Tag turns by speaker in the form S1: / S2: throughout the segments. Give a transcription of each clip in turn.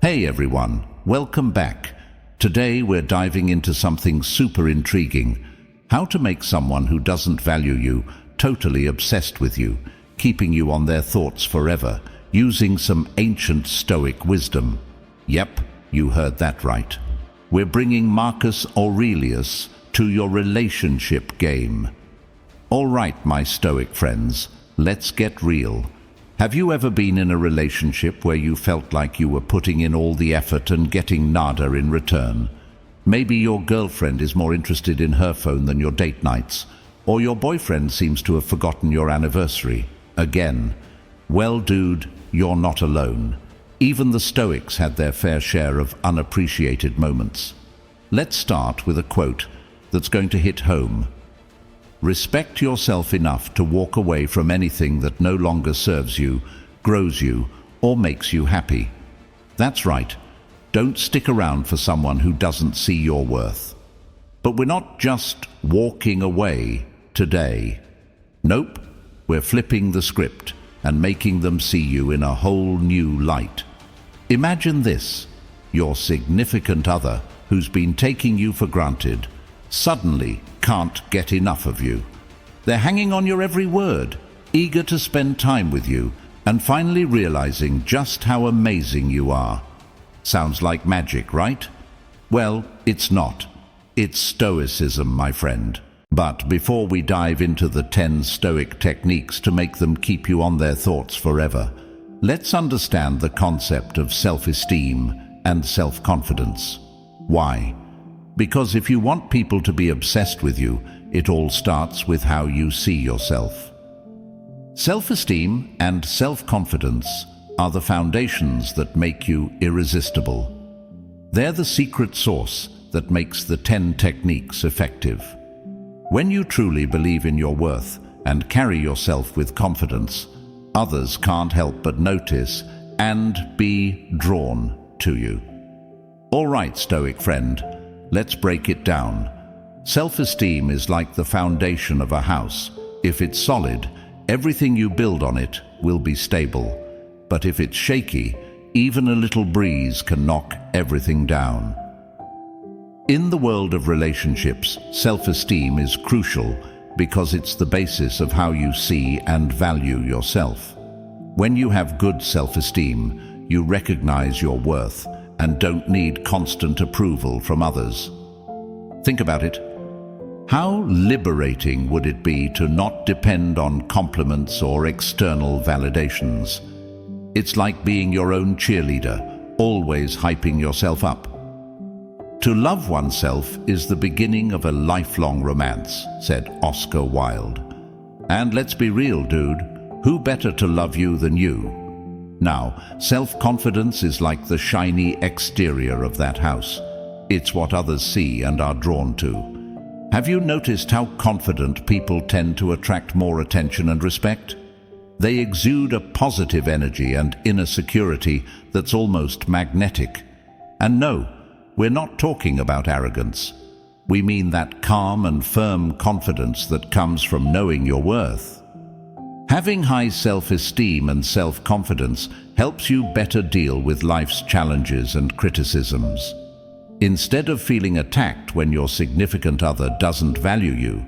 S1: Hey everyone, welcome back. Today we're diving into something super intriguing. How to make someone who doesn't value you totally obsessed with you, keeping you on their thoughts forever, using some ancient Stoic wisdom. Yep, you heard that right. We're bringing Marcus Aurelius to your relationship game. All right, my Stoic friends, let's get real. Have you ever been in a relationship where you felt like you were putting in all the effort and getting nada in return? Maybe your girlfriend is more interested in her phone than your date nights, or your boyfriend seems to have forgotten your anniversary. Again. Well, dude, you're not alone. Even the Stoics had their fair share of unappreciated moments. Let's start with a quote that's going to hit home. Respect yourself enough to walk away from anything that no longer serves you, grows you, or makes you happy. That's right. Don't stick around for someone who doesn't see your worth. But we're not just walking away today. Nope, we're flipping the script and making them see you in a whole new light. Imagine this: your significant other, who's been taking you for granted, suddenly can't get enough of you. They're hanging on your every word, eager to spend time with you, and finally realizing just how amazing you are. Sounds like magic, right? Well, it's not. It's Stoicism, my friend. But before we dive into the 10 Stoic techniques to make them keep you on their thoughts forever, let's understand the concept of self-esteem and self-confidence. Why? Because if you want people to be obsessed with you, it all starts with how you see yourself. Self-esteem and self-confidence are the foundations that make you irresistible. They're the secret sauce that makes the 10 techniques effective. When you truly believe in your worth and carry yourself with confidence, others can't help but notice and be drawn to you. All right, Stoic friend, let's break it down. Self-esteem is like the foundation of a house. If it's solid, everything you build on it will be stable. But if it's shaky, even a little breeze can knock everything down. In the world of relationships, self-esteem is crucial because it's the basis of how you see and value yourself. When you have good self-esteem, you recognize your worth and don't need constant approval from others. Think about it. How liberating would it be to not depend on compliments or external validations? It's like being your own cheerleader, always hyping yourself up. To love oneself is the beginning of a lifelong romance, said Oscar Wilde. And let's be real, dude, who better to love you than you? Now, self-confidence is like the shiny exterior of that house. It's what others see and are drawn to. Have you noticed how confident people tend to attract more attention and respect? They exude a positive energy and inner security that's almost magnetic. And no, we're not talking about arrogance. We mean that calm and firm confidence that comes from knowing your worth. Having high self-esteem and self-confidence helps you better deal with life's challenges and criticisms. Instead of feeling attacked when your significant other doesn't value you,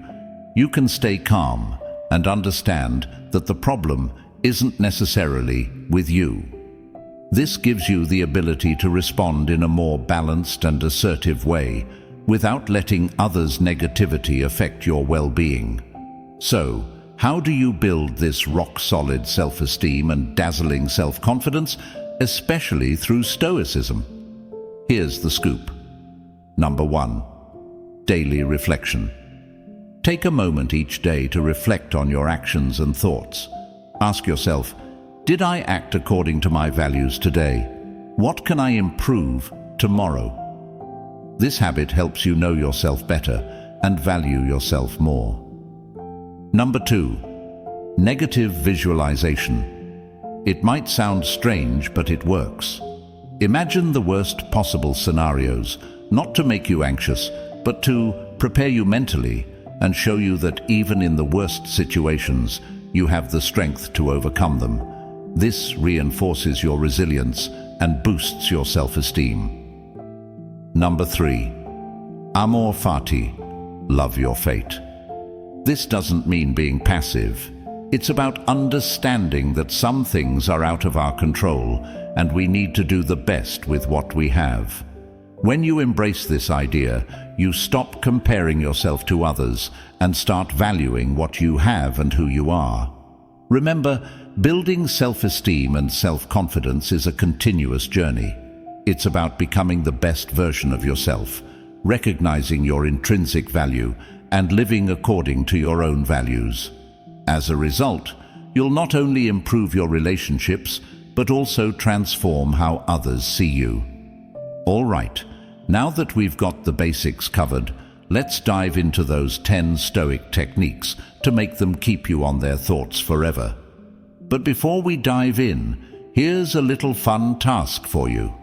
S1: you can stay calm and understand that the problem isn't necessarily with you. This gives you the ability to respond in a more balanced and assertive way without letting others' negativity affect your well-being. So, how do you build this rock-solid self-esteem and dazzling self-confidence, especially through Stoicism? Here's the scoop. Number 1. Daily reflection. Take a moment each day to reflect on your actions and thoughts. Ask yourself, did I act according to my values today? What can I improve tomorrow? This habit helps you know yourself better and value yourself more. Number 2. Negative visualization. It might sound strange, but it works. Imagine the worst possible scenarios, not to make you anxious, but to prepare you mentally and show you that even in the worst situations, you have the strength to overcome them. This reinforces your resilience and boosts your self-esteem. Number 3. Amor fati, love your fate. This doesn't mean being passive. It's about understanding that some things are out of our control and we need to do the best with what we have. When you embrace this idea, you stop comparing yourself to others and start valuing what you have and who you are. Remember, building self-esteem and self-confidence is a continuous journey. It's about becoming the best version of yourself, recognizing your intrinsic value, and living according to your own values. As a result, you'll not only improve your relationships, but also transform how others see you. All right, now that we've got the basics covered, let's dive into those 10 Stoic techniques to make them keep you on their thoughts forever. But before we dive in, here's a little fun task for you.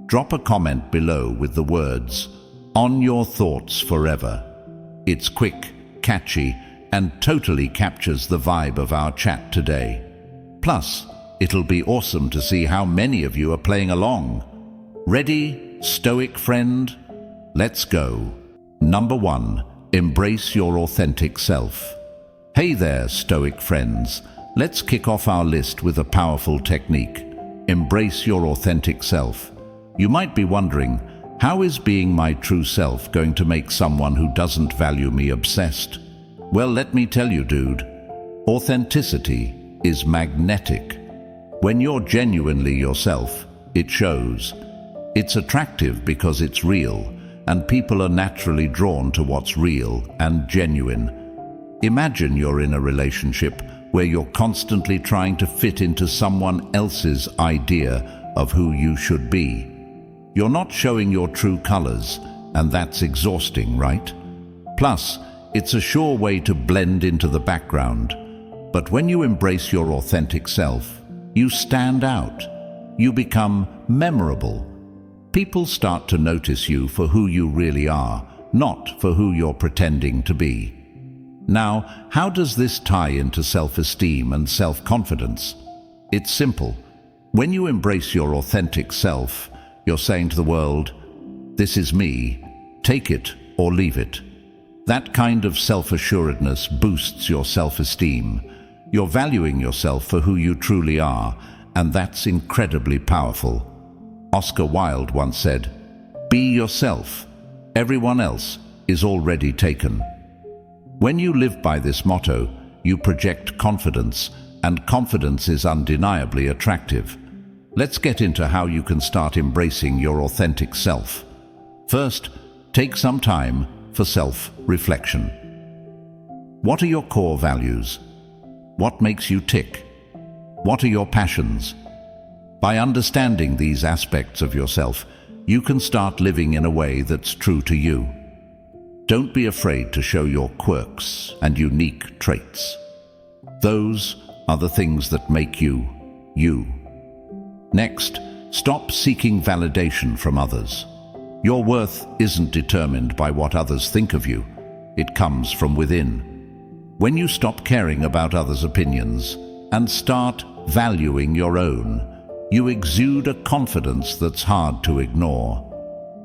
S1: Drop a comment below with the words, "On your thoughts forever." It's quick, catchy, and totally captures the vibe of our chat today. Plus, it'll be awesome to see how many of you are playing along. Ready, Stoic friend? Let's go. Number 1, embrace your authentic self. Hey there, Stoic friends. Let's kick off our list with a powerful technique. Embrace your authentic self. You might be wondering, how is being my true self going to make someone who doesn't value me obsessed? Well, let me tell you, dude, authenticity is magnetic. When you're genuinely yourself, it shows. It's attractive because it's real, and people are naturally drawn to what's real and genuine. Imagine you're in a relationship where you're constantly trying to fit into someone else's idea of who you should be. You're not showing your true colors, and that's exhausting, right? Plus, it's a sure way to blend into the background. But when you embrace your authentic self, you stand out. You become memorable. People start to notice you for who you really are, not for who you're pretending to be. Now, how does this tie into self-esteem and self-confidence? It's simple. When you embrace your authentic self, you're saying to the world, "This is me, take it or leave it." That kind of self-assuredness boosts your self-esteem. You're valuing yourself for who you truly are, and that's incredibly powerful. Oscar Wilde once said, "Be yourself. Everyone else is already taken." When you live by this motto, you project confidence, and confidence is undeniably attractive. Let's get into how you can start embracing your authentic self. First, take some time for self-reflection. What are your core values? What makes you tick? What are your passions? By understanding these aspects of yourself, you can start living in a way that's true to you. Don't be afraid to show your quirks and unique traits. Those are the things that make you, you. Next, stop seeking validation from others. Your worth isn't determined by what others think of you. It comes from within. When you stop caring about others' opinions and start valuing your own, you exude a confidence that's hard to ignore.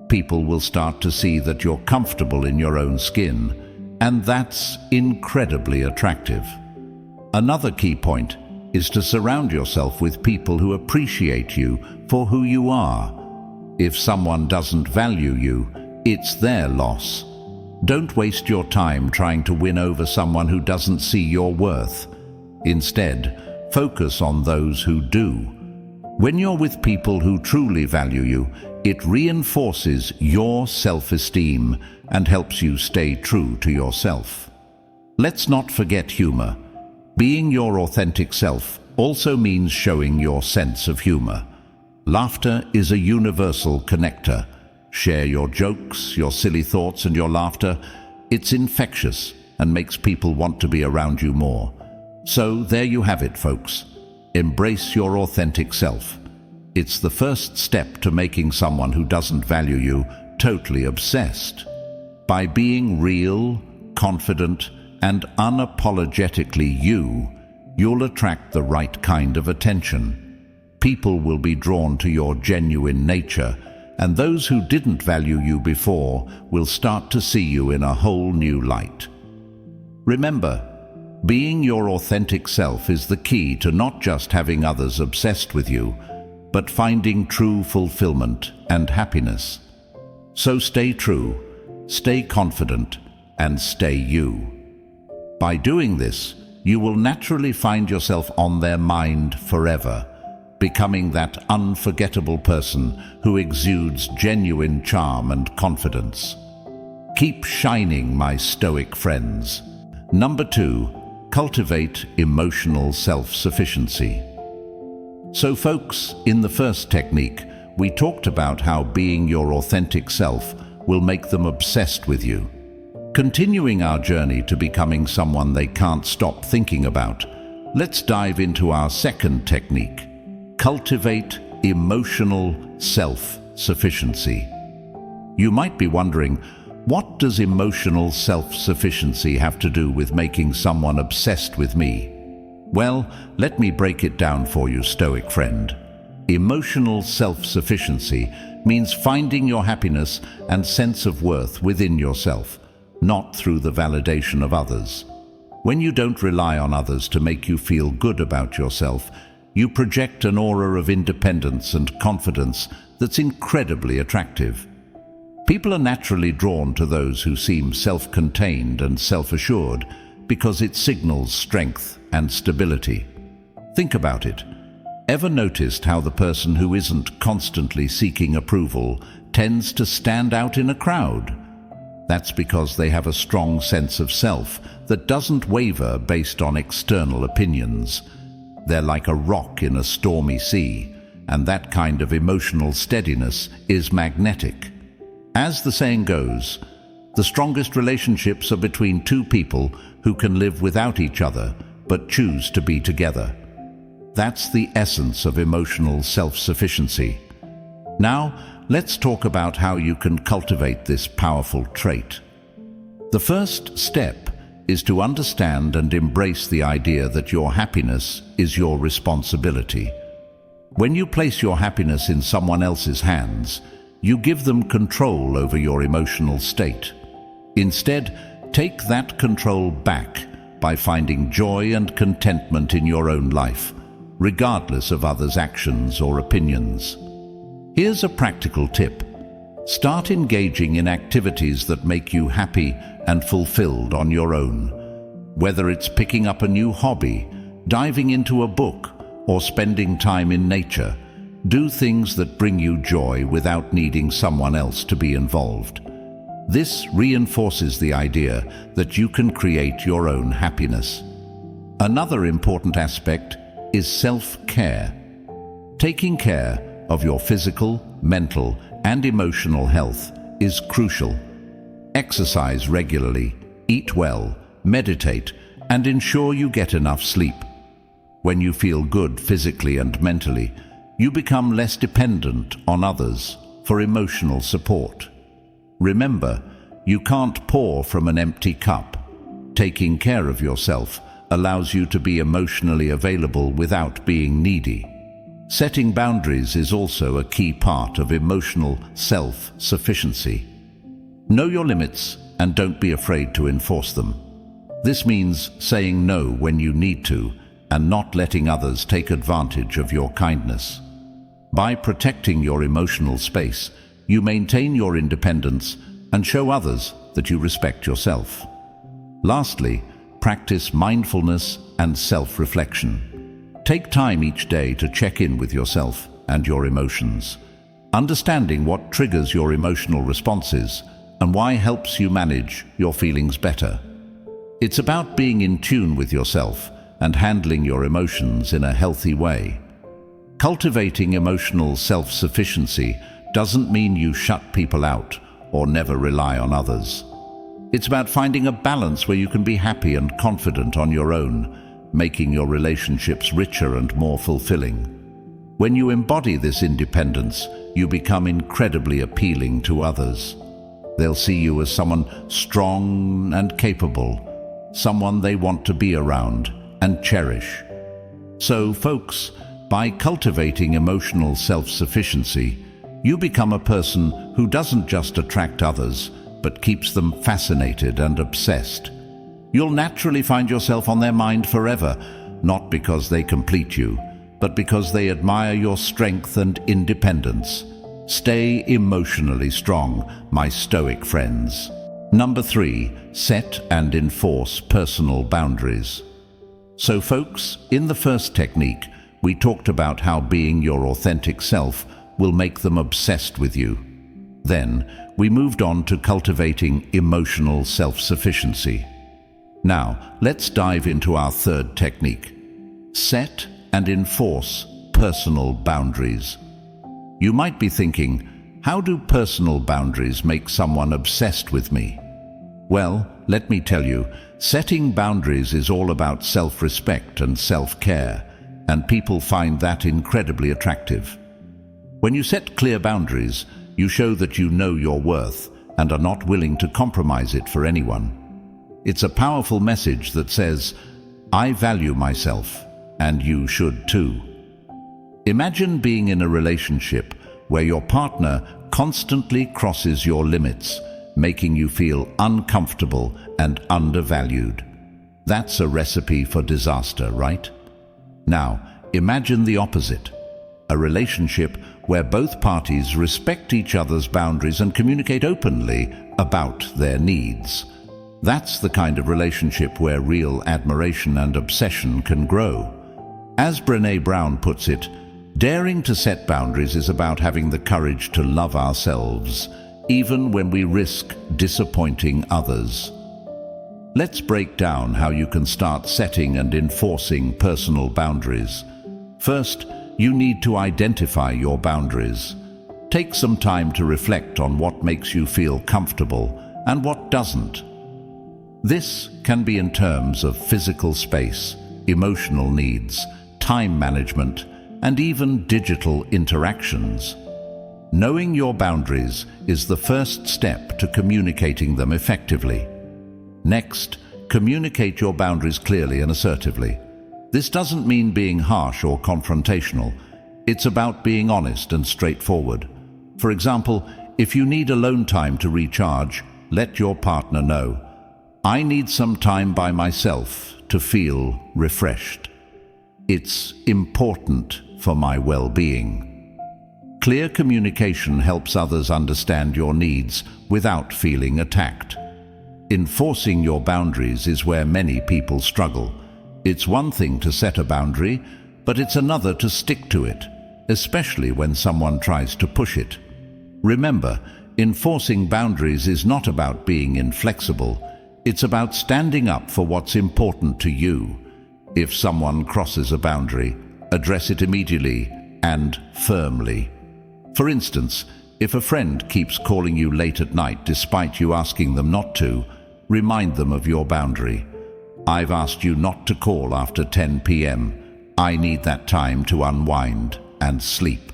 S1: People will start to see that you're comfortable in your own skin, and that's incredibly attractive. Another key point is to surround yourself with people who appreciate you for who you are. If someone doesn't value you, it's their loss. Don't waste your time trying to win over someone who doesn't see your worth. Instead, focus on those who do. When you're with people who truly value you, it reinforces your self-esteem and helps you stay true to yourself. Let's not forget humor. Being your authentic self also means showing your sense of humor. Laughter is a universal connector. Share your jokes, your silly thoughts, and your laughter. It's infectious and makes people want to be around you more. So there you have it, folks. Embrace your authentic self. It's the first step to making someone who doesn't value you totally obsessed. By being real, confident, and unapologetically you, you'll attract the right kind of attention. People will be drawn to your genuine nature, and those who didn't value you before will start to see you in a whole new light. Remember, being your authentic self is the key to not just having others obsessed with you, but finding true fulfillment and happiness. So stay true, stay confident, and stay you. By doing this, you will naturally find yourself on their mind forever, becoming that unforgettable person who exudes genuine charm and confidence. Keep shining, my Stoic friends. Number 2, cultivate emotional self-sufficiency. So folks, in the first technique, we talked about how being your authentic self will make them obsessed with you. Continuing our journey to becoming someone they can't stop thinking about, let's dive into our second technique. Cultivate emotional self-sufficiency. You might be wondering, what does emotional self-sufficiency have to do with making someone obsessed with me? Well, let me break it down for you, Stoic friend. Emotional self-sufficiency means finding your happiness and sense of worth within yourself, not through the validation of others. When you don't rely on others to make you feel good about yourself, you project an aura of independence and confidence that's incredibly attractive. People are naturally drawn to those who seem self-contained and self-assured because it signals strength and stability. Think about it. Ever noticed how the person who isn't constantly seeking approval tends to stand out in a crowd? That's because they have a strong sense of self that doesn't waver based on external opinions. They're like a rock in a stormy sea, and that kind of emotional steadiness is magnetic. As the saying goes, the strongest relationships are between two people who can live without each other but choose to be together. That's the essence of emotional self-sufficiency. Now, let's talk about how you can cultivate this powerful trait. The first step is to understand and embrace the idea that your happiness is your responsibility. When you place your happiness in someone else's hands, you give them control over your emotional state. Instead, take that control back by finding joy and contentment in your own life, regardless of others' actions or opinions. Here's a practical tip. Start engaging in activities that make you happy and fulfilled on your own. Whether it's picking up a new hobby, diving into a book, or spending time in nature, do things that bring you joy without needing someone else to be involved. This reinforces the idea that you can create your own happiness. Another important aspect is self-care. Taking care of your physical, mental, and emotional health is crucial. Exercise regularly, eat well, meditate, and ensure you get enough sleep. When you feel good physically and mentally, you become less dependent on others for emotional support. Remember, you can't pour from an empty cup. Taking care of yourself allows you to be emotionally available without being needy. Setting boundaries is also a key part of emotional self-sufficiency. Know your limits and don't be afraid to enforce them. This means saying no when you need to and not letting others take advantage of your kindness. By protecting your emotional space, you maintain your independence and show others that you respect yourself. Lastly, practice mindfulness and self-reflection. Take time each day to check in with yourself and your emotions. Understanding what triggers your emotional responses and why helps you manage your feelings better. It's about being in tune with yourself and handling your emotions in a healthy way. Cultivating emotional self-sufficiency doesn't mean you shut people out or never rely on others. It's about finding a balance where you can be happy and confident on your own, making your relationships richer and more fulfilling. When you embody this independence, you become incredibly appealing to others. They'll see you as someone strong and capable, someone they want to be around and cherish. So, folks, by cultivating emotional self-sufficiency, you become a person who doesn't just attract others, but keeps them fascinated and obsessed. You'll naturally find yourself on their mind forever, not because they complete you, but because they admire your strength and independence. Stay emotionally strong, my Stoic friends. Number 3, set and enforce personal boundaries. So folks, in the first technique, we talked about how being your authentic self will make them obsessed with you. Then, we moved on to cultivating emotional self-sufficiency. Now, let's dive into our third technique. Set and enforce personal boundaries. You might be thinking, how do personal boundaries make someone obsessed with me? Well, let me tell you, setting boundaries is all about self-respect and self-care, and people find that incredibly attractive. When you set clear boundaries, you show that you know your worth and are not willing to compromise it for anyone. It's a powerful message that says, I value myself, and you should too. Imagine being in a relationship where your partner constantly crosses your limits, making you feel uncomfortable and undervalued. That's a recipe for disaster, right? Now, imagine the opposite. A relationship where both parties respect each other's boundaries and communicate openly about their needs. That's the kind of relationship where real admiration and obsession can grow. As Brené Brown puts it, daring to set boundaries is about having the courage to love ourselves, even when we risk disappointing others. Let's break down how you can start setting and enforcing personal boundaries. First, you need to identify your boundaries. Take some time to reflect on what makes you feel comfortable and what doesn't. This can be in terms of physical space, emotional needs, time management, and even digital interactions. Knowing your boundaries is the first step to communicating them effectively. Next, communicate your boundaries clearly and assertively. This doesn't mean being harsh or confrontational. It's about being honest and straightforward. For example, if you need alone time to recharge, let your partner know, I need some time by myself to feel refreshed. It's important for my well-being. Clear communication helps others understand your needs without feeling attacked. Enforcing your boundaries is where many people struggle. It's one thing to set a boundary, but it's another to stick to it, especially when someone tries to push it. Remember, enforcing boundaries is not about being inflexible. It's about standing up for what's important to you. If someone crosses a boundary, address it immediately and firmly. For instance, if a friend keeps calling you late at night despite you asking them not to, remind them of your boundary. I've asked you not to call after 10 p.m. I need that time to unwind and sleep.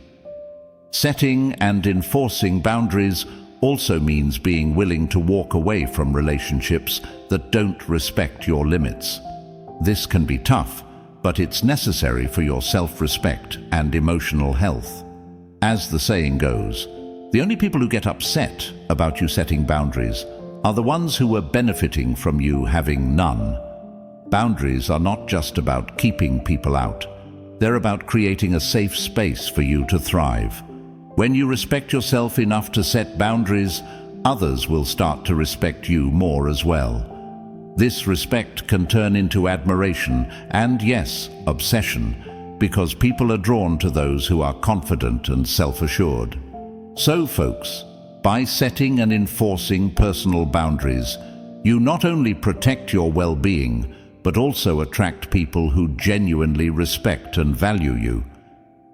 S1: Setting and enforcing boundaries also means being willing to walk away from relationships that don't respect your limits. This can be tough, but it's necessary for your self-respect and emotional health. As the saying goes, the only people who get upset about you setting boundaries are the ones who are benefiting from you having none. Boundaries are not just about keeping people out. They're about creating a safe space for you to thrive. When you respect yourself enough to set boundaries, others will start to respect you more as well. This respect can turn into admiration and, yes, obsession, because people are drawn to those who are confident and self-assured. So, folks, by setting and enforcing personal boundaries, you not only protect your well-being, but also attract people who genuinely respect and value you.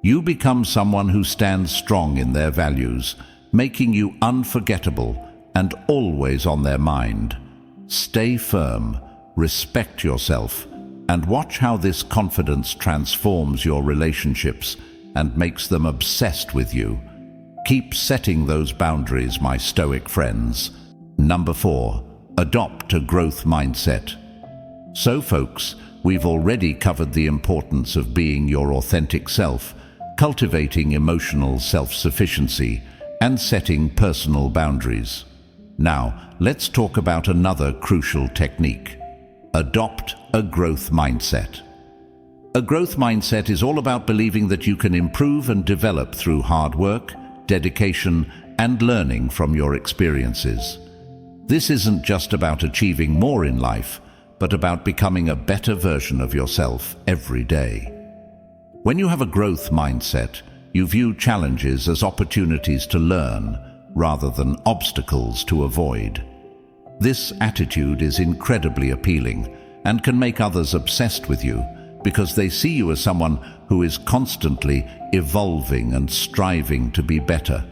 S1: You become someone who stands strong in their values, making you unforgettable and always on their mind. Stay firm, respect yourself, and watch how this confidence transforms your relationships and makes them obsessed with you. Keep setting those boundaries, my Stoic friends. Number 4, adopt a growth mindset. So folks, we've already covered the importance of being your authentic self, cultivating emotional self-sufficiency, and setting personal boundaries. Now, let's talk about another crucial technique. Adopt a growth mindset. A growth mindset is all about believing that you can improve and develop through hard work, dedication, and learning from your experiences. This isn't just about achieving more in life, but about becoming a better version of yourself every day. When you have a growth mindset, you view challenges as opportunities to learn rather than obstacles to avoid. This attitude is incredibly appealing and can make others obsessed with you because they see you as someone who is constantly evolving and striving to be better.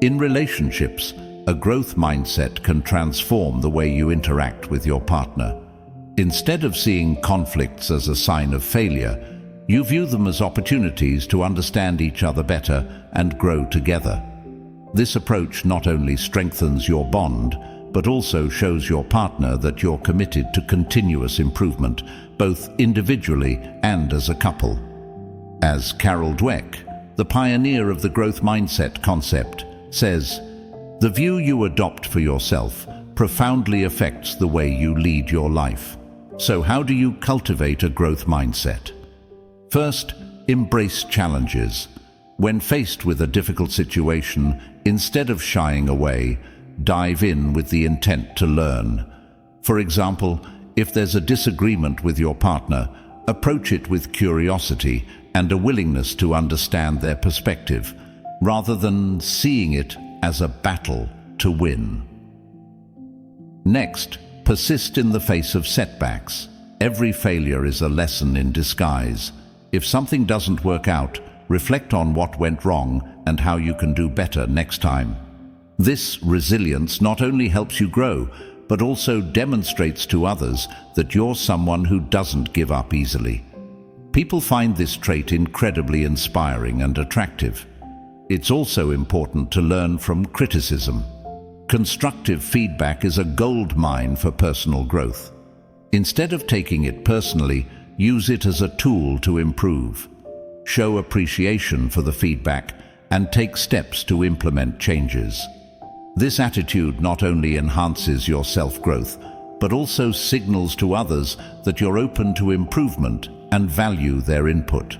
S1: In relationships, a growth mindset can transform the way you interact with your partner. Instead of seeing conflicts as a sign of failure, you view them as opportunities to understand each other better and grow together. This approach not only strengthens your bond, but also shows your partner that you're committed to continuous improvement, both individually and as a couple. As Carol Dweck, the pioneer of the growth mindset concept, says, "The view you adopt for yourself profoundly affects the way you lead your life." So how do you cultivate a growth mindset? First, embrace challenges. When faced with a difficult situation, instead of shying away, dive in with the intent to learn. For example, if there's a disagreement with your partner, approach it with curiosity and a willingness to understand their perspective, rather than seeing it as a battle to win. Next, persist in the face of setbacks. Every failure is a lesson in disguise. If something doesn't work out, reflect on what went wrong and how you can do better next time. This resilience not only helps you grow, but also demonstrates to others that you're someone who doesn't give up easily. People find this trait incredibly inspiring and attractive. It's also important to learn from criticism. Constructive feedback is a gold mine for personal growth. Instead of taking it personally, use it as a tool to improve. Show appreciation for the feedback and take steps to implement changes. This attitude not only enhances your self-growth, but also signals to others that you're open to improvement and value their input.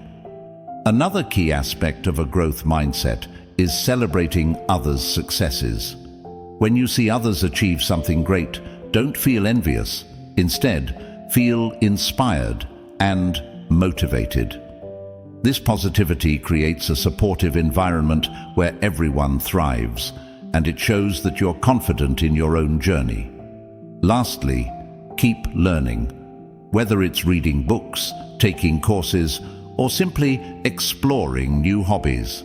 S1: Another key aspect of a growth mindset is celebrating others' successes. When you see others achieve something great, don't feel envious. Instead, feel inspired and motivated. This positivity creates a supportive environment where everyone thrives, and it shows that you're confident in your own journey. Lastly, keep learning. Whether it's reading books, taking courses, or simply exploring new hobbies,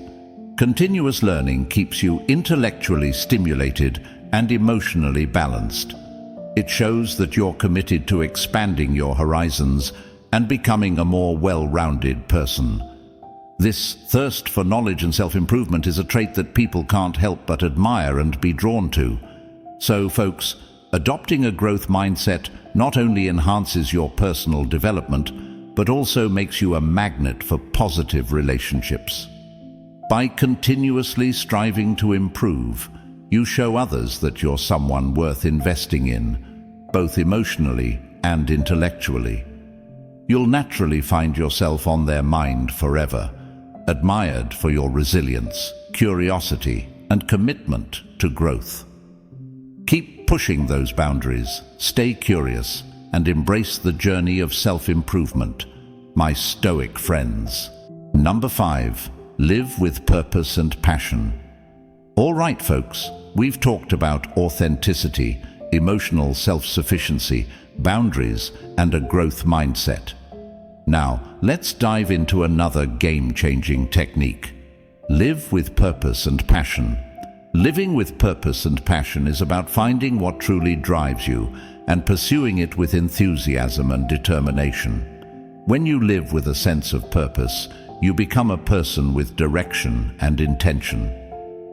S1: continuous learning keeps you intellectually stimulated and emotionally balanced. It shows that you're committed to expanding your horizons and becoming a more well-rounded person. This thirst for knowledge and self-improvement is a trait that people can't help but admire and be drawn to. So, folks, adopting a growth mindset not only enhances your personal development, but also makes you a magnet for positive relationships. By continuously striving to improve, you show others that you're someone worth investing in, both emotionally and intellectually. You'll naturally find yourself on their mind forever, admired for your resilience, curiosity, and commitment to growth. Keep pushing those boundaries, stay curious, and embrace the journey of self-improvement, my Stoic friends. Number 5, live with purpose and passion. All right, folks, we've talked about authenticity, emotional self-sufficiency, boundaries, and a growth mindset. Now, let's dive into another game-changing technique. Live with purpose and passion. Living with purpose and passion is about finding what truly drives you and pursuing it with enthusiasm and determination. When you live with a sense of purpose, you become a person with direction and intention.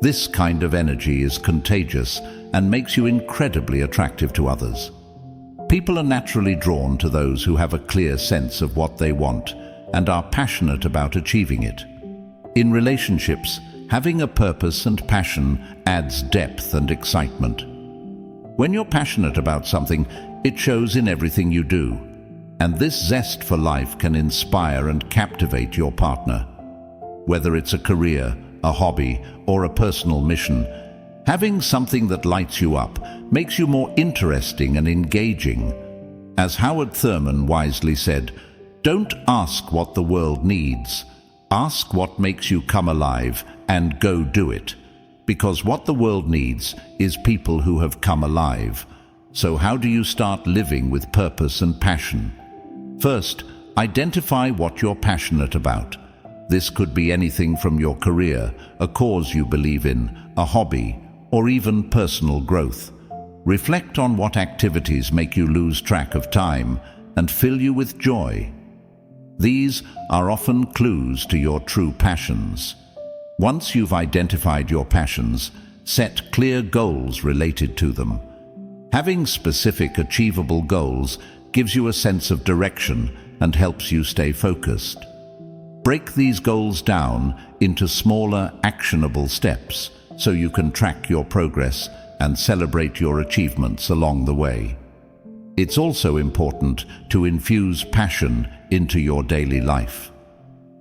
S1: This kind of energy is contagious and makes you incredibly attractive to others. People are naturally drawn to those who have a clear sense of what they want and are passionate about achieving it. In relationships, having a purpose and passion adds depth and excitement. When you're passionate about something, it shows in everything you do, and this zest for life can inspire and captivate your partner. Whether it's a career, a hobby, or a personal mission, having something that lights you up makes you more interesting and engaging. As Howard Thurman wisely said, "Don't ask what the world needs. Ask what makes you come alive and go do it." Because what the world needs is people who have come alive. So how do you start living with purpose and passion? First, identify what you're passionate about. This could be anything from your career, a cause you believe in, a hobby, or even personal growth. Reflect on what activities make you lose track of time and fill you with joy. These are often clues to your true passions. Once you've identified your passions, set clear goals related to them. Having specific, achievable goals gives you a sense of direction and helps you stay focused. Break these goals down into smaller, actionable steps so you can track your progress and celebrate your achievements along the way. It's also important to infuse passion into your daily life.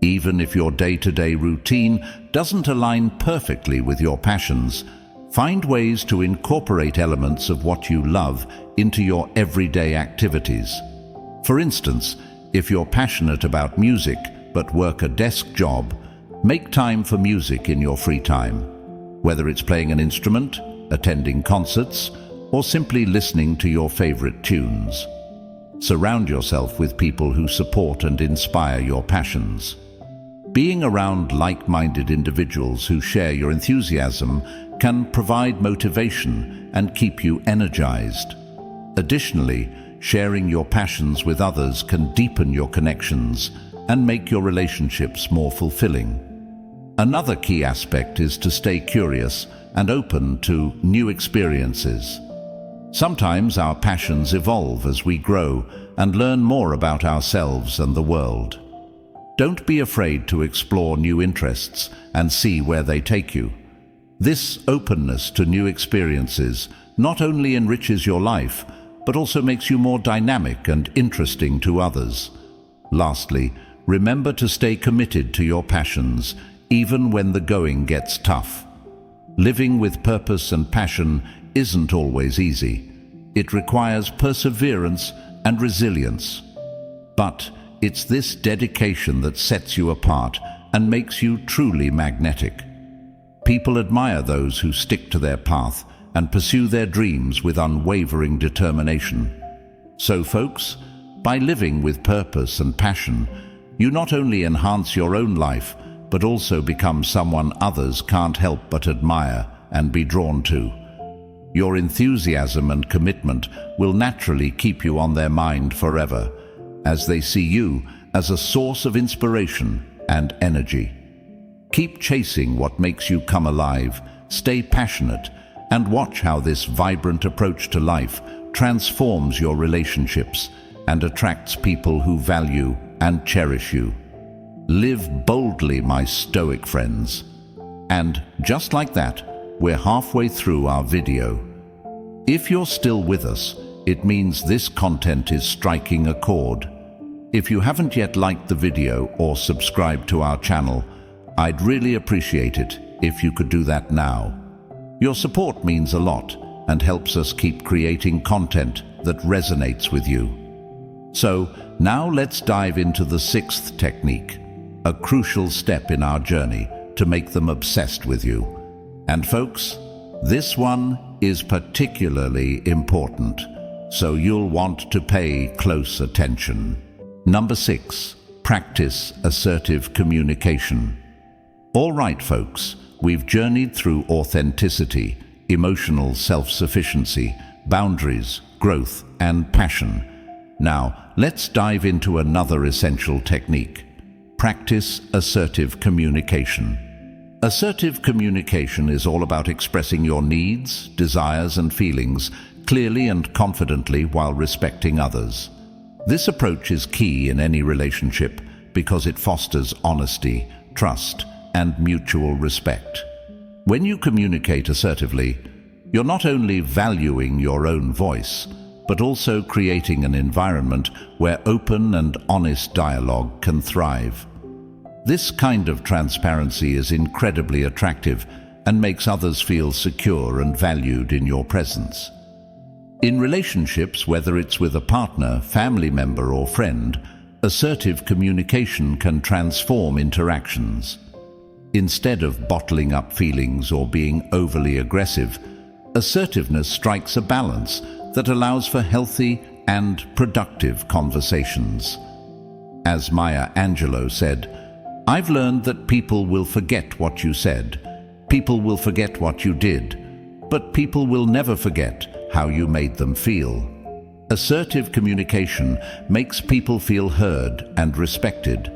S1: Even if your day-to-day routine doesn't align perfectly with your passions, find ways to incorporate elements of what you love into your everyday activities. For instance, if you're passionate about music but work a desk job, make time for music in your free time. Whether it's playing an instrument, attending concerts, or simply listening to your favorite tunes. Surround yourself with people who support and inspire your passions. Being around like-minded individuals who share your enthusiasm can provide motivation and keep you energized. Additionally, sharing your passions with others can deepen your connections and make your relationships more fulfilling. Another key aspect is to stay curious and open to new experiences. Sometimes our passions evolve as we grow and learn more about ourselves and the world. Don't be afraid to explore new interests and see where they take you. This openness to new experiences not only enriches your life, but also makes you more dynamic and interesting to others. Lastly, remember to stay committed to your passions, even when the going gets tough. Living with purpose and passion isn't always easy. It requires perseverance and resilience. But it's this dedication that sets you apart and makes you truly magnetic. People admire those who stick to their path and pursue their dreams with unwavering determination. So folks, by living with purpose and passion, you not only enhance your own life, but also become someone others can't help but admire and be drawn to. Your enthusiasm and commitment will naturally keep you on their mind forever, as they see you as a source of inspiration and energy. Keep chasing what makes you come alive, stay passionate, and watch how this vibrant approach to life transforms your relationships and attracts people who value and cherish you. Live boldly, my Stoic friends. And just like that, we're halfway through our video. If you're still with us, it means this content is striking a chord. If you haven't yet liked the video or subscribed to our channel, I'd really appreciate it if you could do that now. Your support means a lot and helps us keep creating content that resonates with you. So now let's dive into the sixth technique, a crucial step in our journey to make them obsessed with you. And folks, this one is particularly important, so you'll want to pay close attention. Number 6, practice assertive communication. All right, folks, we've journeyed through authenticity, emotional self-sufficiency, boundaries, growth, and passion. Now, let's dive into another essential technique. Practice assertive communication. Assertive communication is all about expressing your needs, desires, and feelings clearly and confidently while respecting others. This approach is key in any relationship because it fosters honesty, trust, and mutual respect. When you communicate assertively, you're not only valuing your own voice, but also creating an environment where open and honest dialogue can thrive. This kind of transparency is incredibly attractive and makes others feel secure and valued in your presence. In relationships, whether it's with a partner, family member, or friend, assertive communication can transform interactions. Instead of bottling up feelings or being overly aggressive, assertiveness strikes a balance that allows for healthy and productive conversations. As Maya Angelou said, "I've learned that people will forget what you said, people will forget what you did, but people will never forget how you made them feel." Assertive communication makes people feel heard and respected,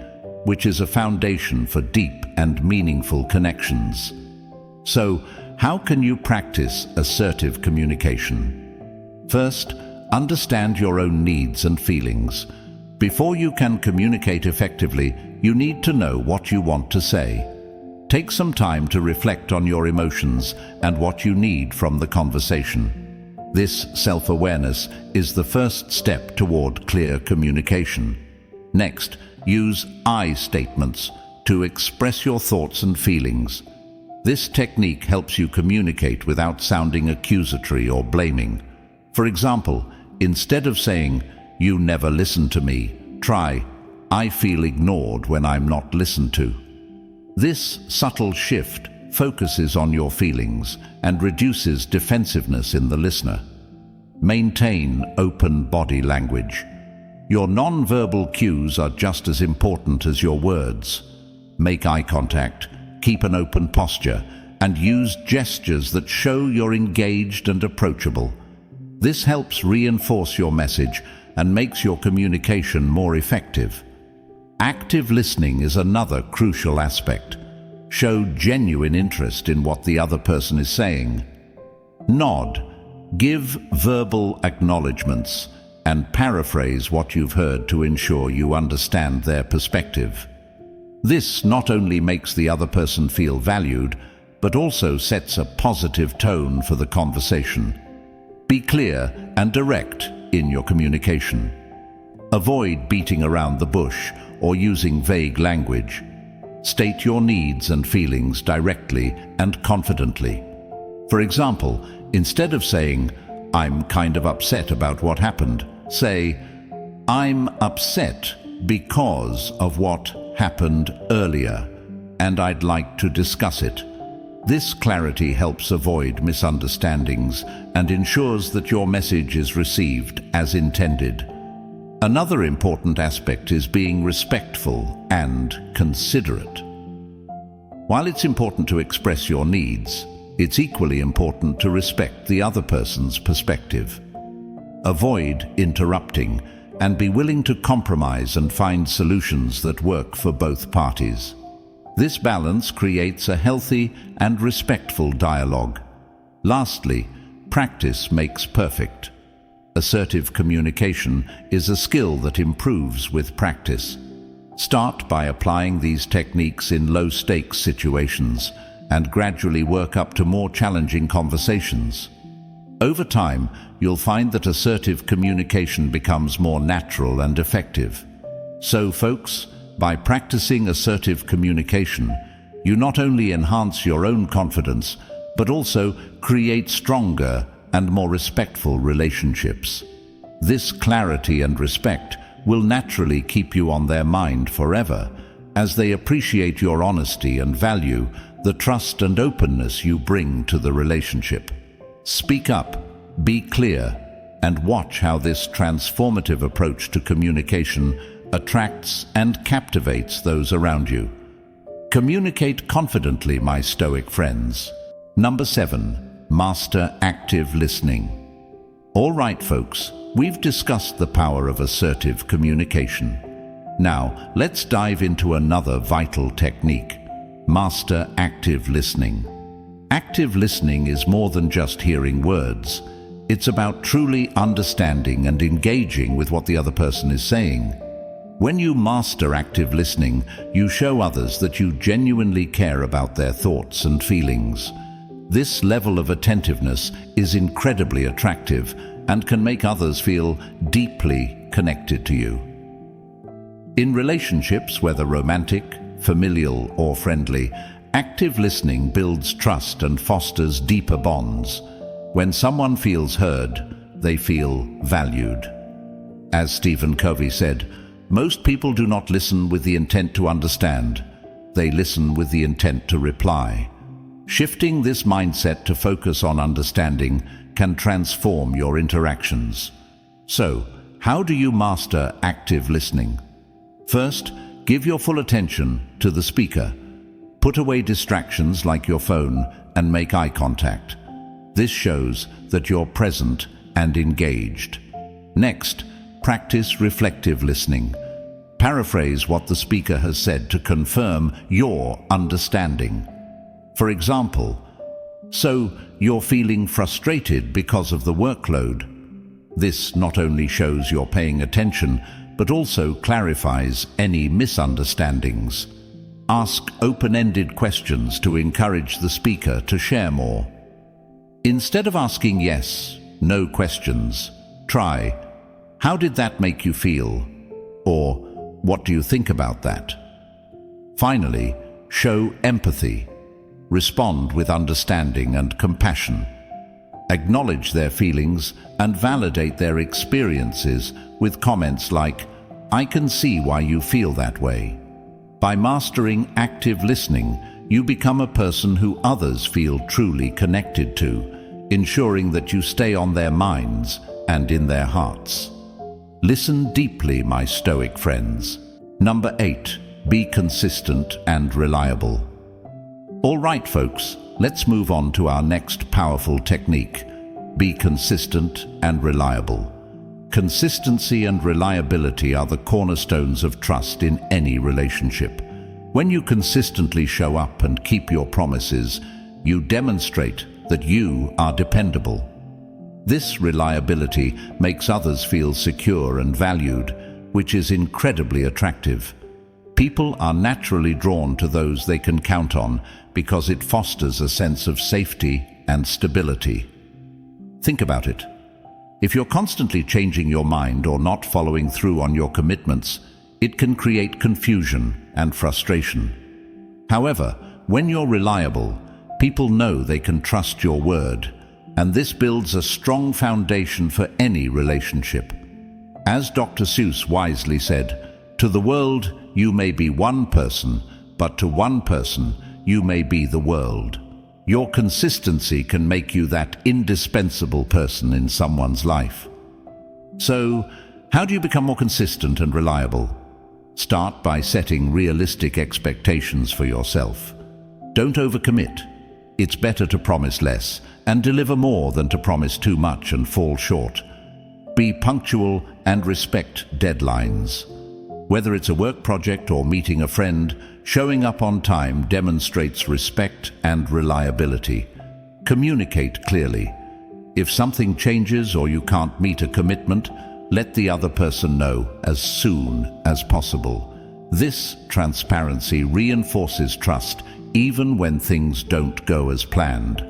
S1: which is a foundation for deep and meaningful connections. So, how can you practice assertive communication? First, understand your own needs and feelings. Before you can communicate effectively, you need to know what you want to say. Take some time to reflect on your emotions and what you need from the conversation. This self-awareness is the first step toward clear communication. Next, use I statements to express your thoughts and feelings. This technique helps you communicate without sounding accusatory or blaming. For example, instead of saying, "You never listen to me," try, "I feel ignored when I'm not listened to." This subtle shift focuses on your feelings and reduces defensiveness in the listener. Maintain open body language. Your non-verbal cues are just as important as your words. Make eye contact, keep an open posture, and use gestures that show you're engaged and approachable. This helps reinforce your message and makes your communication more effective. Active listening is another crucial aspect. Show genuine interest in what the other person is saying. Nod, give verbal acknowledgements, and paraphrase what you've heard to ensure you understand their perspective. This not only makes the other person feel valued, but also sets a positive tone for the conversation. Be clear and direct in your communication. Avoid beating around the bush or using vague language. State your needs and feelings directly and confidently. For example, instead of saying, "I'm kind of upset about what happened," say, "I'm upset because of what happened earlier, and I'd like to discuss it." This clarity helps avoid misunderstandings and ensures that your message is received as intended. Another important aspect is being respectful and considerate. While it's important to express your needs, it's equally important to respect the other person's perspective. Avoid interrupting and be willing to compromise and find solutions that work for both parties. This balance creates a healthy and respectful dialogue. Lastly, practice makes perfect. Assertive communication is a skill that improves with practice. Start by applying these techniques in low-stakes situations and gradually work up to more challenging conversations. Over time, you'll find that assertive communication becomes more natural and effective. So, folks, by practicing assertive communication, you not only enhance your own confidence, but also create stronger and more respectful relationships. This clarity and respect will naturally keep you on their mind forever, as they appreciate your honesty and value the trust and openness you bring to the relationship. Speak up, be clear, and watch how this transformative approach to communication attracts and captivates those around you. Communicate confidently, my Stoic friends. Number 7. Master active listening. All right, folks, we've discussed the power of assertive communication. Now, let's dive into another vital technique: master active listening. Active listening is more than just hearing words. It's about truly understanding and engaging with what the other person is saying. When you master active listening, you show others that you genuinely care about their thoughts and feelings. This level of attentiveness is incredibly attractive and can make others feel deeply connected to you. In relationships, whether romantic, familial, or friendly, active listening builds trust and fosters deeper bonds. When someone feels heard, they feel valued. As Stephen Covey said, most people do not listen with the intent to understand. They listen with the intent to reply. Shifting this mindset to focus on understanding can transform your interactions. So, how do you master active listening? First, give your full attention to the speaker. Put away distractions like your phone and make eye contact. This shows that you're present and engaged. Next, practice reflective listening. Paraphrase what the speaker has said to confirm your understanding. For example, "So you're feeling frustrated because of the workload." This not only shows you're paying attention, but also clarifies any misunderstandings. Ask open-ended questions to encourage the speaker to share more. Instead of asking yes, no questions, try, "How did that make you feel?" or "What do you think about that?" Finally, show empathy. Respond with understanding and compassion. Acknowledge their feelings and validate their experiences with comments like, "I can see why you feel that way." By mastering active listening, you become a person who others feel truly connected to, ensuring that you stay on their minds and in their hearts. Listen deeply, my Stoic friends. Number 8, be consistent and reliable. All right, folks, let's move on to our next powerful technique. Be consistent and reliable. Consistency and reliability are the cornerstones of trust in any relationship. When you consistently show up and keep your promises, you demonstrate that you are dependable. This reliability makes others feel secure and valued, which is incredibly attractive. People are naturally drawn to those they can count on because it fosters a sense of safety and stability. Think about it. If you're constantly changing your mind or not following through on your commitments, it can create confusion and frustration. However, when you're reliable, people know they can trust your word, and this builds a strong foundation for any relationship. As Dr. Seuss wisely said, "To the world, you may be one person, but to one person, you may be the world." Your consistency can make you that indispensable person in someone's life. So, how do you become more consistent and reliable? Start by setting realistic expectations for yourself. Don't overcommit. It's better to promise less and deliver more than to promise too much and fall short. Be punctual and respect deadlines. Whether it's a work project or meeting a friend, showing up on time demonstrates respect and reliability. Communicate clearly. If something changes or you can't meet a commitment, let the other person know as soon as possible. This transparency reinforces trust even when things don't go as planned.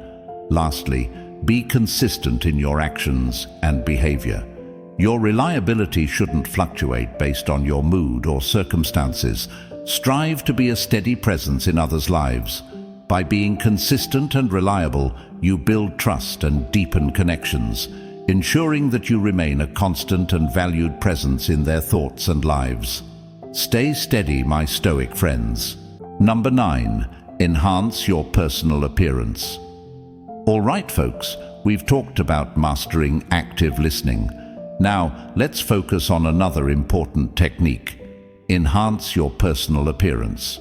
S1: Lastly, be consistent in your actions and behavior. Your reliability shouldn't fluctuate based on your mood or circumstances. Strive to be a steady presence in others' lives. By being consistent and reliable, you build trust and deepen connections, ensuring that you remain a constant and valued presence in their thoughts and lives. Stay steady, my Stoic friends. Number 9, enhance your personal appearance. All right, folks, we've talked about mastering active listening. Now, let's focus on another important technique. Enhance your personal appearance.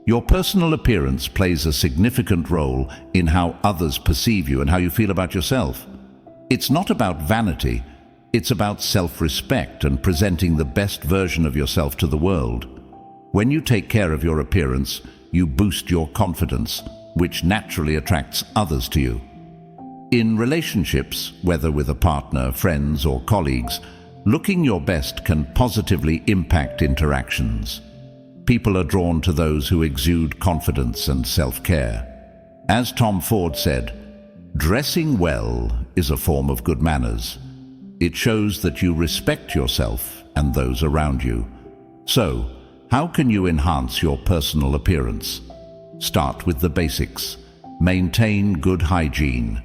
S1: Your personal appearance plays a significant role in how others perceive you and how you feel about yourself. It's not about vanity, it's about self-respect and presenting the best version of yourself to the world. When you take care of your appearance, you boost your confidence, which naturally attracts others to you. In relationships, whether with a partner, friends, or colleagues, looking your best can positively impact interactions. People are drawn to those who exude confidence and self-care. As Tom Ford said, "Dressing well is a form of good manners. It shows that you respect yourself and those around you." So, how can you enhance your personal appearance? Start with the basics. Maintain good hygiene.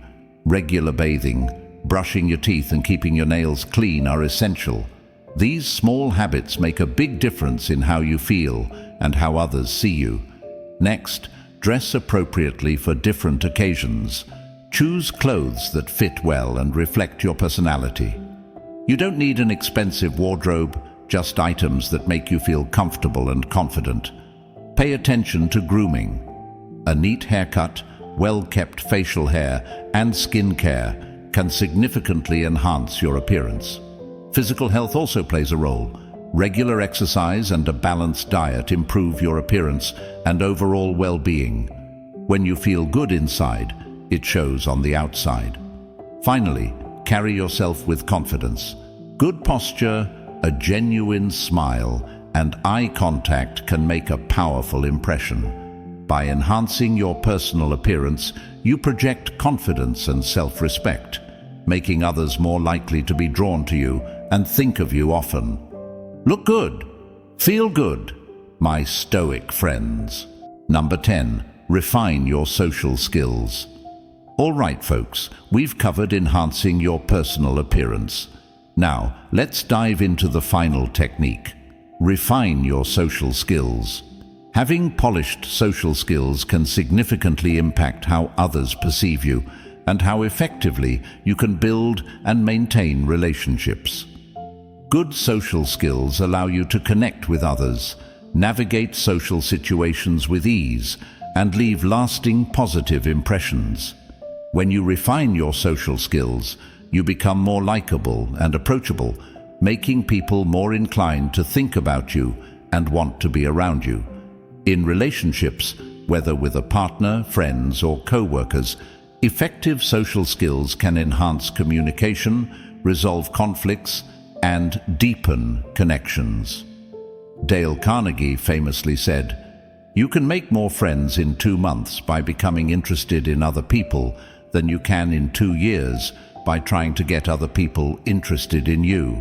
S1: Regular bathing, brushing your teeth and keeping your nails clean are essential. These small habits make a big difference in how you feel and how others see you. Next, dress appropriately for different occasions. Choose clothes that fit well and reflect your personality. You don't need an expensive wardrobe, just items that make you feel comfortable and confident. Pay attention to grooming. A neat haircut, well-kept facial hair, and skin care can significantly enhance your appearance. Physical health also plays a role. Regular exercise and a balanced diet improve your appearance and overall well-being. When you feel good inside, it shows on the outside. Finally, carry yourself with confidence. Good posture, a genuine smile, and eye contact can make a powerful impression. By enhancing your personal appearance, you project confidence and self-respect, making others more likely to be drawn to you and think of you often. Look good. Feel good, my Stoic friends. Number 10. Refine your social skills. All right, folks, we've covered enhancing your personal appearance. Now, let's dive into the final technique. Refine your social skills. Having polished social skills can significantly impact how others perceive you and how effectively you can build and maintain relationships. Good social skills allow you to connect with others, navigate social situations with ease, and leave lasting positive impressions. When you refine your social skills, you become more likable and approachable, making people more inclined to think about you and want to be around you. In relationships, whether with a partner, friends, or co-workers, effective social skills can enhance communication, resolve conflicts, and deepen connections. Dale Carnegie famously said, "You can make more friends in 2 months by becoming interested in other people than you can in 2 years by trying to get other people interested in you."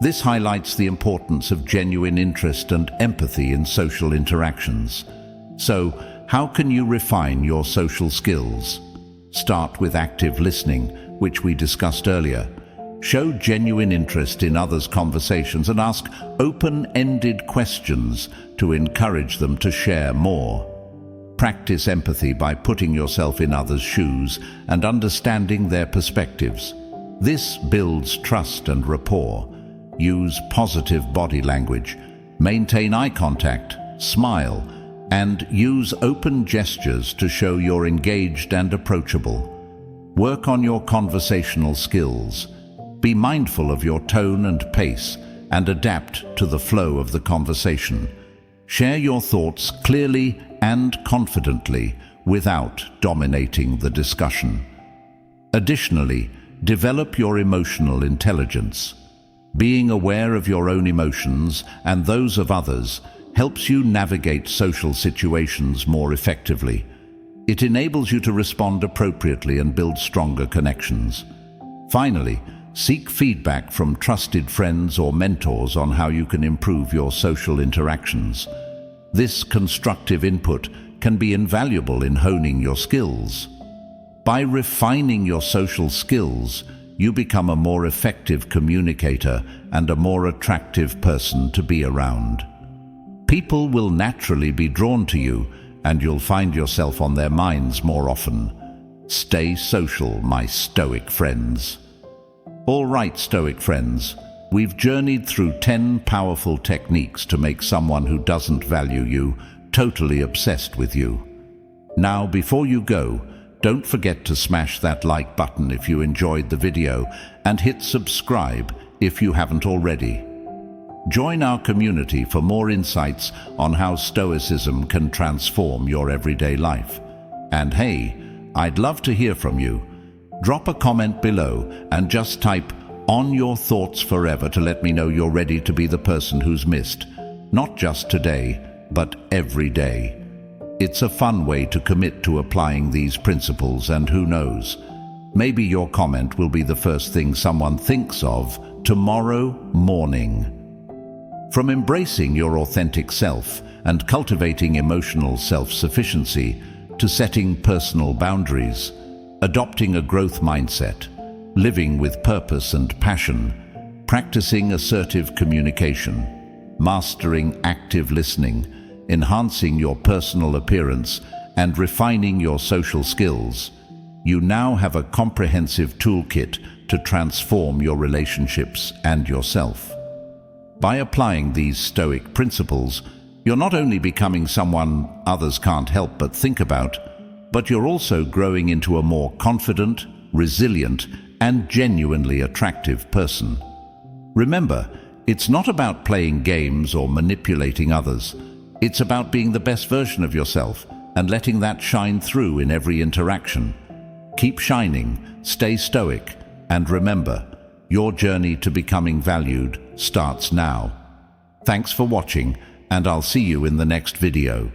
S1: This highlights the importance of genuine interest and empathy in social interactions. So, how can you refine your social skills? Start with active listening, which we discussed earlier. Show genuine interest in others' conversations and ask open-ended questions to encourage them to share more. Practice empathy by putting yourself in others' shoes and understanding their perspectives. This builds trust and rapport. Use positive body language, maintain eye contact, smile, and use open gestures to show you're engaged and approachable. Work on your conversational skills. Be mindful of your tone and pace and adapt to the flow of the conversation. Share your thoughts clearly and confidently without dominating the discussion. Additionally, develop your emotional intelligence. Being aware of your own emotions and those of others helps you navigate social situations more effectively. It enables you to respond appropriately and build stronger connections. Finally, seek feedback from trusted friends or mentors on how you can improve your social interactions. This constructive input can be invaluable in honing your skills. By refining your social skills, you become a more effective communicator and a more attractive person to be around. People will naturally be drawn to you, and you'll find yourself on their minds more often. Stay social, my Stoic friends. All right, Stoic friends, we've journeyed through 10 powerful techniques to make someone who doesn't value you totally obsessed with you. Now, before you go, don't forget to smash that like button if you enjoyed the video and hit subscribe if you haven't already. Join our community for more insights on how Stoicism can transform your everyday life. And hey, I'd love to hear from you. Drop a comment below and just type "on your thoughts forever" to let me know you're ready to be the person who's missed, not just today, but every day. It's a fun way to commit to applying these principles, and who knows, maybe your comment will be the first thing someone thinks of tomorrow morning. From embracing your authentic self and cultivating emotional self-sufficiency to setting personal boundaries, adopting a growth mindset, living with purpose and passion, practicing assertive communication, mastering active listening, enhancing your personal appearance, and refining your social skills, you now have a comprehensive toolkit to transform your relationships and yourself. By applying these Stoic principles, you're not only becoming someone others can't help but think about, but you're also growing into a more confident, resilient, and genuinely attractive person. Remember, it's not about playing games or manipulating others. It's about being the best version of yourself and letting that shine through in every interaction. Keep shining, stay stoic, and remember, your journey to becoming valued starts now. Thanks for watching, and I'll see you in the next video.